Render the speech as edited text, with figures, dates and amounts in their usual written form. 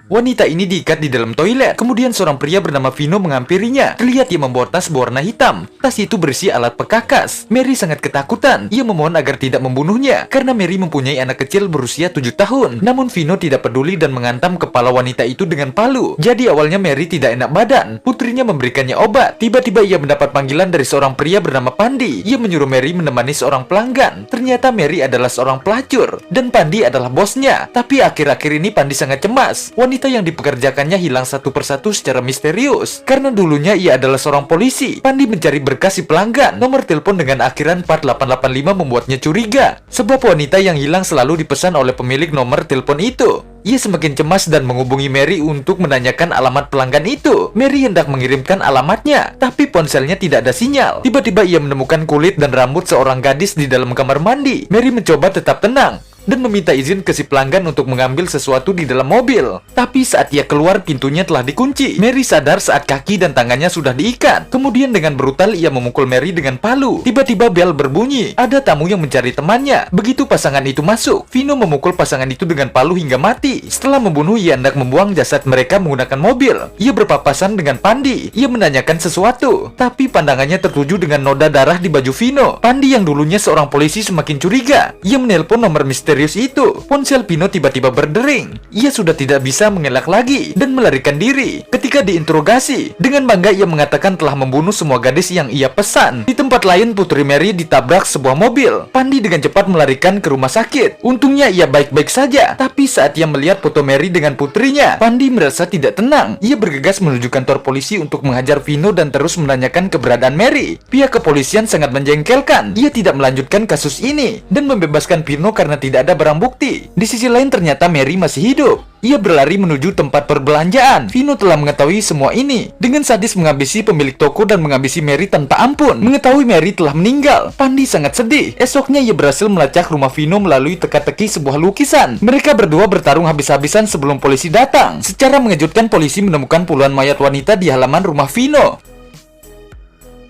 Wanita ini diikat di dalam toilet. Kemudian seorang pria bernama Vino menghampirinya. Terlihat ia membawa tas berwarna hitam. Tas itu berisi alat pekakas. Mary sangat ketakutan. Ia memohon agar tidak membunuhnya karena Mary mempunyai anak kecil berusia 7 tahun. Namun Vino tidak peduli dan mengantam kepala wanita itu dengan palu. Jadi awalnya Mary tidak enak badan. Putrinya memberikannya obat. Tiba-tiba ia mendapat panggilan dari seorang pria bernama Pandi. Ia menyuruh Mary menemani seorang pelanggan. Ternyata Mary adalah seorang pelacur dan Pandi adalah bosnya. Tapi akhir-akhir ini Pandi sangat cemas. Wanita yang dipekerjakannya hilang satu persatu secara misterius. Karena dulunya ia adalah seorang polisi. Pandi mencari berkas si pelanggan. Nomor telepon dengan akhiran 4885 membuatnya curiga. Sebab wanita yang hilang selalu dipesan oleh pemilik nomor telepon itu. Ia semakin cemas dan menghubungi Mary untuk menanyakan alamat pelanggan itu. Mary hendak mengirimkan alamatnya, tapi ponselnya tidak ada sinyal. Tiba-tiba ia menemukan kulit dan rambut seorang gadis di dalam kamar mandi. Mary mencoba tetap tenang dan meminta izin ke si pelanggan untuk mengambil sesuatu di dalam mobil. Tapi saat ia keluar, pintunya telah dikunci. Mary sadar saat kaki dan tangannya sudah diikat. Kemudian dengan brutal ia memukul Mary dengan palu. Tiba-tiba bel berbunyi. Ada tamu yang mencari temannya. Begitu pasangan itu masuk, Vino memukul pasangan itu dengan palu hingga mati. Setelah membunuh, ia hendak membuang jasad mereka menggunakan mobil. Ia berpapasan dengan Pandi. Ia menanyakan sesuatu, tapi pandangannya tertuju dengan noda darah di baju Vino. Pandi yang dulunya seorang polisi semakin curiga. Ia menelpon nomor misteri itu. Ponsel Vino tiba-tiba berdering. Ia sudah tidak bisa mengelak lagi dan melarikan diri. Ketika diinterogasi, dengan bangga ia mengatakan telah membunuh semua gadis yang ia pesan. Di tempat lain, putri Mary ditabrak sebuah mobil. Pandi dengan cepat melarikan ke rumah sakit. Untungnya ia baik-baik saja. Tapi saat ia melihat foto Mary dengan putrinya, Pandi merasa tidak tenang. Ia bergegas menuju kantor polisi untuk menghajar Vino dan terus menanyakan keberadaan Mary. Pihak kepolisian sangat menjengkelkan. Ia tidak melanjutkan kasus ini dan membebaskan Vino karena tidak ada barang bukti. Di sisi lain ternyata Mary masih hidup. Ia berlari menuju tempat perbelanjaan. Vino telah mengetahui semua ini. Dengan sadis menghabisi pemilik toko dan menghabisi Mary tanpa ampun. Mengetahui Mary telah meninggal, Pandi sangat sedih. Esoknya ia berhasil melacak rumah Vino melalui teka-teki sebuah lukisan. Mereka berdua bertarung habis-habisan sebelum polisi datang. Secara mengejutkan, polisi menemukan puluhan mayat wanita di halaman rumah Vino.